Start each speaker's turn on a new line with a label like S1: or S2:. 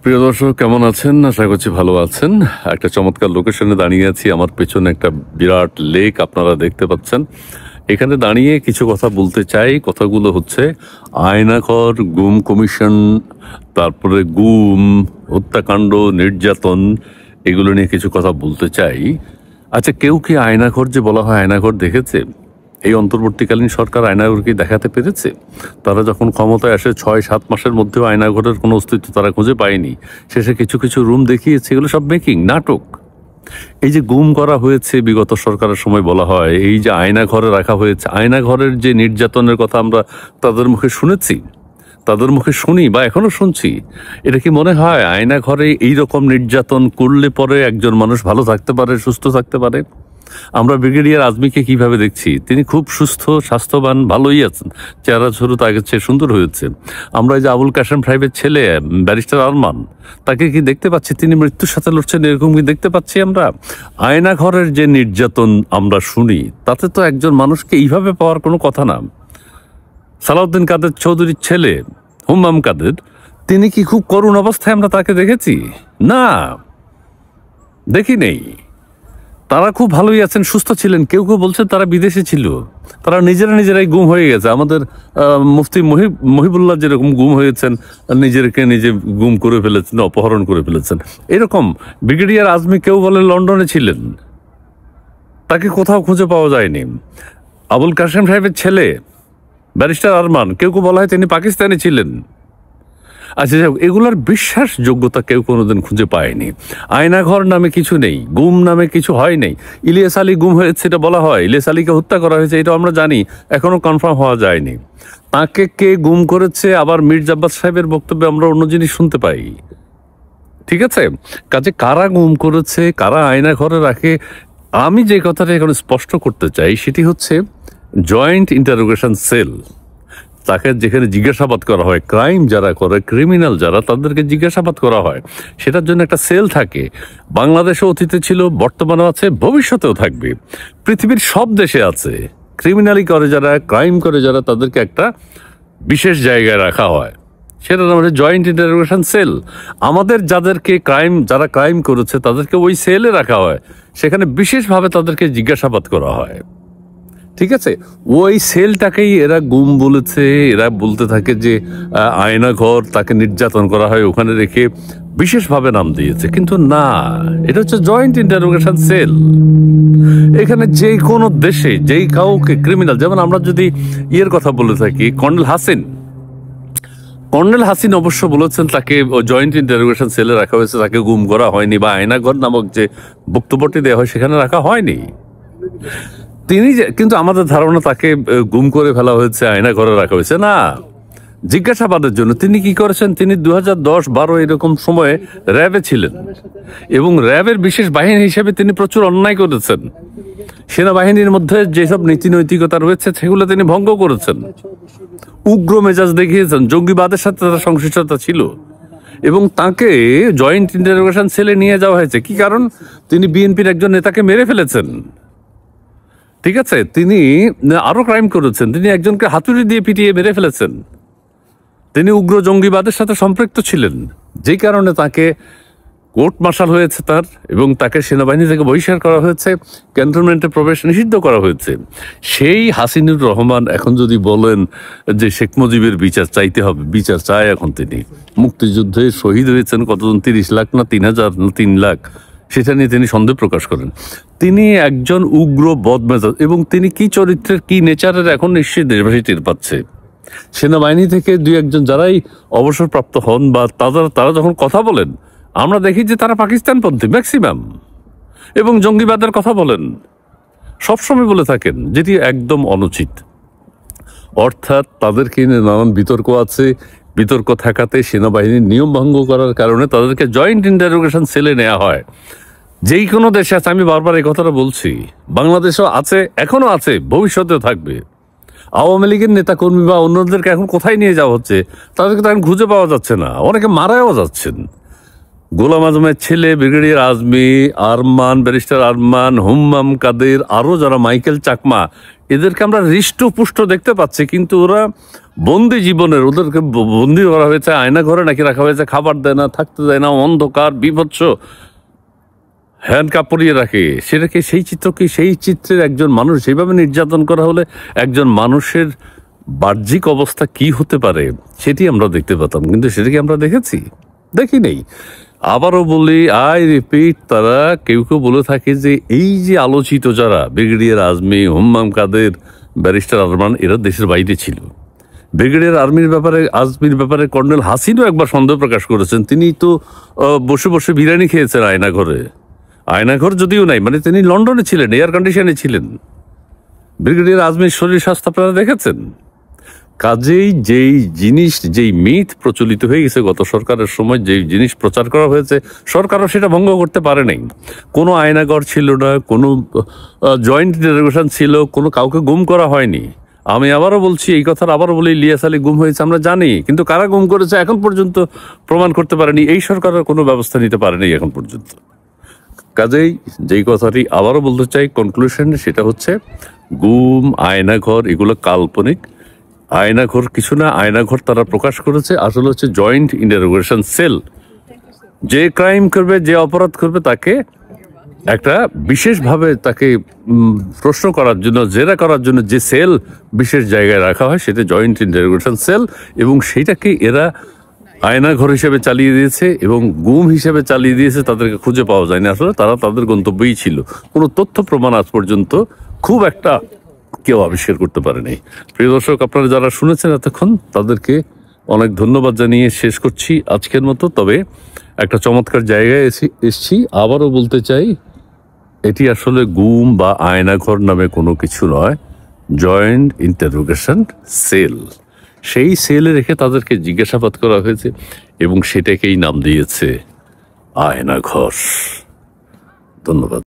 S1: প্রিয় দর্শক, কেমন আছেন? আশা করছি ভালো আছেন। একটা চমৎকার লোকেশনে দাঁড়িয়ে আছি। আমার পেছনে একটা বিরাট লেক আপনারা দেখতে পাচ্ছেন। এখানে দাঁড়িয়ে কিছু কথা বলতে চাই। কথাগুলো হচ্ছে আয়নাঘর, গুম কমিশন, তারপরে গুম, হত্যাকাণ্ড, নির্যাতন, এগুলো নিয়ে কিছু কথা বলতে চাই। আচ্ছা, কেউ কি আয়নাঘর যে বলা হয় আয়নাঘর দেখেছে? এই অন্তর্বর্তীকালীন সরকার আয়নাঘর কি দেখাতে পেরেছে? তারা যখন ক্ষমতায় আসে ৬-৭ মাসের মধ্যেও আয়নাঘরের কোনো অস্তিত্ব তারা খুঁজে পায়নি। শেষে কিছু কিছু রুম দেখিয়েছে, এগুলো সব মেকিং, নাটক। এই যে গুম করা হয়েছে বিগত সরকারের সময় বলা হয়, এই যে আয়নাঘরে রাখা হয়েছে, আয়নাঘরের যে নির্যাতনের কথা আমরা তাদের মুখে শুনেছি, তাদের মুখে শুনি বা এখনো শুনছি। এটা কি মনে হয় আয়নাঘরে এইরকম নির্যাতন করলে পরে একজন মানুষ ভালো থাকতে পারে, সুস্থ থাকতে পারে? আমরা ব্রিগেডিয়ার আজমিকে কিভাবে দেখছি? তিনি খুব সুস্থ, স্বাস্থ্যবান, ভালোই আছেন। চেহারা শুরুতে আগের চেয়ে সুন্দর হয়েছে। আমরা এই যে আবুল কাশেম সাহেবের ছেলে ব্যারিস্টার আরমান, তাকে কি দেখতে পাচ্ছি তিনি মৃত্যুর সাথে লড়ছেন? এরকম কি দেখতে পাচ্ছি আমরা? আয়নাঘরের যে নির্যাতন আমরা শুনি, তাতে তো একজন মানুষকে এইভাবে পাওয়ার কোনো কথা না। সালাউদ্দিন কাদের চৌধুরীর ছেলে হুম্মাম কাদের, তিনি কি খুব করুণ অবস্থায় আমরা তাকে দেখেছি? না, দেখি নেই। তারা খুব ভালোই আছেন, সুস্থ ছিলেন। কেউ কেউ বলছেন তারা বিদেশে ছিল, তারা নিজেরাই গুম হয়ে গেছে। আমাদের মুফতি মহিবুল্লাহ যেরকম গুম হয়েছেন, নিজেকে নিজে গুম করে ফেলেছেন, অপহরণ করে ফেলেছেন। এরকম ব্রিগেডিয়ার আজমি কেউ বলে লন্ডনে ছিলেন, তাকে কোথাও খুঁজে পাওয়া যায়নি। আবুল কাশেম সাহেবের ছেলে ব্যারিস্টার আরমান, কেউ কেউ বলা হয় তিনি পাকিস্তানে ছিলেন। আচ্ছা, এগুলোর বিশ্বাসযোগ্যতা কেউ কোনোদিন খুঁজে পায়নি। আয়নাঘর নামে কিছু নেই, গুম নামে কিছু হয় নাই। ইলিয়াস আলী গুম হয়েছে এটা বলা হয়, ইলিয়াস আলীকে হত্যা করা হয়েছে এটা আমরা জানি, এখনো কনফার্ম হওয়া যায়নি। তাকে কে গুম করেছে, আবার মীর জাব্বাস সাহেবের বক্তব্যে আমরা অন্য জিনিস শুনতে পাই। ঠিক আছে, কাজে কারা গুম করেছে, কারা আয়নাঘরে রাখে, আমি যে কথাটা এখন স্পষ্ট করতে চাই সেটি হচ্ছে জয়েন্ট ইন্টারোগেশন সেল। তাকে যেখানে জিজ্ঞাসাবাদ করা হয়, ক্রাইম যারা করে, ক্রিমিনাল যারা, তাদেরকে জিজ্ঞাসাবাদ করা হয়, সেটার জন্য একটা সেল থাকে। বাংলাদেশে অতীতে ছিল, বর্তমানেও আছে, ভবিষ্যতেও থাকবে। পৃথিবীর সব দেশে আছে। ক্রিমিনালি করে যারা, ক্রাইম করে যারা, তাদেরকে একটা বিশেষ জায়গায় রাখা হয়, সেটার নাম হচ্ছে জয়েন্ট ইন্টারোগেশন সেল। আমাদের যারা ক্রাইম করেছে তাদেরকে ওই সেলে রাখা হয়, সেখানে বিশেষভাবে তাদেরকে জিজ্ঞাসাবাদ করা হয়। ঠিক আছে, ওই সেলটাকেই এরা গুম বলেছে। এরা বলতে থাকে যে আয়নাঘর, তাকে নির্যাতন করা হয় ওখানে রেখে, বিশেষভাবে নাম দিয়েছে। কিন্তু না, এটা হচ্ছে জয়েন্ট ইন্টারোগেশন সেল। এখানে যে কোনো দেশে যেই কাউকে ক্রিমিনাল, যেমন আমরা যদি ইয়ের কথা বলে থাকি, কর্নেল হাসিন অবশ্য বলেছেন তাকে জয়েন্ট ইন্টারোগেশন সেলে রাখা হয়েছে, তাকে গুম করা হয়নি, বা আয়নাঘর নামক যে বক্তব্যটি দেওয়া হয় সেখানে রাখা হয়নি। কিন্তু আমাদের ধারণা তাকে গুম করে ফেলা হয়েছে, আয়নাঘরে রাখা হয়েছে। না, জিজ্ঞাসাবাদের জন্য। তিনি কি করেছেন, তিনি 2010-12 এরকম সময়ে র্যাবে ছিলেন, এবং র্যাবের বিশেষ বাহিনী হিসেবে তিনি প্রচুর অন্যায় করেছেন। সেনাবাহিনীর মধ্যে যেসব নীতি নৈতিকতা রয়েছে সেগুলো তিনি ভঙ্গ করেছেন, উগ্র মেজাজ দেখিয়েছেন, জঙ্গিবাদের সাথে তার সংশ্লিষ্টতা ছিল, এবং তাকে জয়েন্ট ইন্টারোগেশন সেলে নিয়ে যাওয়া হয়েছে। কি কারণ? তিনি বিএনপির একজন নেতাকে মেরে ফেলেছেন। ঠিক আছে, তিনি আরো ক্রাইম করেছেন, তিনি একজনকে হাতুড়ি দিয়ে পিটিয়ে মেরে ফেলেছেন। তিনি উগ্র জঙ্গিবাদের সাথে সম্পৃক্ত ছিলেন, যেই কারণে তাকে কোর্ট মার্শাল হয়েছে তার, এবং তাকে সেনাবাহিনী থেকে বহিষ্কার করা হয়েছে, ক্যান্টনমেন্টে প্রবেশ নিষিদ্ধ করা হয়েছে। সেই হাসিনুর রহমান এখন যদি বলেন যে শেখ মুজিবের বিচার চাইতে হবে, বিচার চায় এখন তিনি। মুক্তিযুদ্ধে শহীদ হয়েছেন কতজন, 30 লাখ না 3,000 না 3 লাখ, সেটা নিয়ে তিনি সন্দেহ প্রকাশ করেন। তিনি একজন উগ্র বদমেজাজ, এবং তিনি কি চরিত্রের, কি নেচারের এখন নিশ্চয়ই দেশবাসী টের পাচ্ছে। সেনাবাহিনী থেকে 2-1 যারাই অবসরপ্রাপ্ত হন বা তারা যখন কথা বলেন, আমরা দেখি যে তারা পাকিস্তানপন্থী ম্যাক্সিমাম, এবং জঙ্গিবাদের কথা বলেন, সবসময় বলে থাকেন, যেটি একদম অনুচিত। অর্থাৎ তাদেরকে নিয়ে নানান বিতর্ক আছে। বিতর্ক থাকাতে সেনাবাহিনীর নিয়ম ভঙ্গ করার কারণে তাদেরকে জয়েন্ট ইন্টারোগেশন সেলে নেওয়া হয়। যেই কোনো দেশে আছে, আমি বারবার এই কথাটা বলছি, বাংলাদেশও আছে, এখনো আছে, ভবিষ্যতেও থাকবে। আওয়ামী লীগের নেতাকর্মী বা অন্যদেরকে এখন কোথায় নিয়ে যাওয়া হচ্ছে? তাদেরকে তো এখন খুঁজে পাওয়া যাচ্ছে না, অনেকে মারাও যাচ্ছেন। গোলাম আজমের ছেলে ব্রিগেডিয়ার আজমি, আরমান, ব্যারিস্টার আরমান, হুম্মাম কাদের, আরো যারা, মাইকেল চাকমা, এদেরকে আমরা হৃষ্টপুষ্ট দেখতে পাচ্ছি, কিন্তু ওরা বন্দি জীবনের, ওদেরকে বন্দি করা হয়েছে আয়না ঘরে নাকি রাখা হয়েছে, খাবার দেয় না, থাকতে দেয় না, অন্ধকার, বিভৎস, হ্যান্ড কাপ পরিয়ে রাখে। সেটাকে, সেই চিত্রকে, সেই চিত্রের একজন মানুষ সেইভাবে নির্যাতন করা হলে একজন মানুষের বাহ্যিক অবস্থা কি হতে পারে সেটি আমরা দেখতে পেতাম, কিন্তু সেটা কি আমরা দেখেছি? দেখি নেই। আবারও বলি, আই রিপিট, তারা কেউ কেউ বলে থাকে যে এই যে আলোচিত যারা ব্রিগেডিয়ার আজমি, হুম্মাম কাদের, ব্যারিস্টার আরমান, এরা দেশের বাইরে ছিল। ব্রিগেডিয়ার আজমির ব্যাপারে কর্নেল হাসিনও একবার সন্দেহ প্রকাশ করেছেন। তিনি তো বসে বসে বিরিয়ানি খেয়েছেন আয়নাঘরে। আয়নাঘর যদিও নাই, মানে তিনি লন্ডনে ছিলেন, এয়ার কন্ডিশনে ছিলেন। ব্রিগেডিয়ার আজমির শরীর স্বাস্থ্য আপনারা দেখেছেন। কাজেই যেই মিথ প্রচলিত হয়ে গেছে গত সরকারের সময়, যেই জিনিস প্রচার করা হয়েছে, সরকারও সেটা ভঙ্গ করতে পারে নাই। কোনো আয়নাঘর ছিল না, কোনো জয়েন্ট ইন্টারোগেশন ছিল, কোনো কাউকে গুম করা হয়নি। আমি আবারও বলছি, এই কথার আবারও বলি, ইলিয়াস আলী গুম হয়েছে আমরা জানি, কিন্তু কারা গুম করেছে এখন পর্যন্ত প্রমাণ করতে পারেনি। এই সরকারের কোনো ব্যবস্থা নিতে পারেনি এখন পর্যন্ত। কাজেই যেই কথাটি আবারও বলতে চাই কনক্লুশনে, সেটা হচ্ছে গুম, আয়নাঘর, এগুলো কাল্পনিক। আয়নাঘর কিছু না, আয়নাঘর তারা প্রকাশ করেছে আসলে হচ্ছে জয়েন্ট ইন্টারোগেশন সেল। যে ক্রাইম করবে, যে অপরাধ করবে, তাকে একটা বিশেষভাবে তাকে প্রশ্ন করার জন্য, জেরা করার জন্য যে সেল বিশেষ জায়গায় রাখা হয়, সেটা জয়েন্ট ইন্টারোগেশন সেল। এবং সেইটাকে এরা আয়নাঘর হিসেবে চালিয়ে দিয়েছে এবং গুম হিসেবে চালিয়ে দিয়েছে। তাদেরকে খুঁজে পাওয়া যায়নি, আসলে তারা তাদের গন্তব্যই ছিল। কোনো তথ্য প্রমাণ আজ পর্যন্ত খুব একটা কেউ আবিষ্কার করতে পারেনি। প্রিয় দর্শক, আপনারা যারা শুনেছেন এতক্ষণ, তাদেরকে অনেক ধন্যবাদ জানিয়ে শেষ করছি আজকের মতো। তবে একটা চমৎকার জায়গায় এসছি, আবারও বলতে চাই, এটি আসলে গুম বা আয়নাঘর নামে কোনো কিছু নয়, জয়েন্ট ইন্টারোগেশন সেল। সেই সেলে রেখে তাদেরকে জিজ্ঞাসাবাদ করা হয়েছে এবং সেটাকেই নাম দিয়েছে আয়নাঘর। ধন্যবাদ।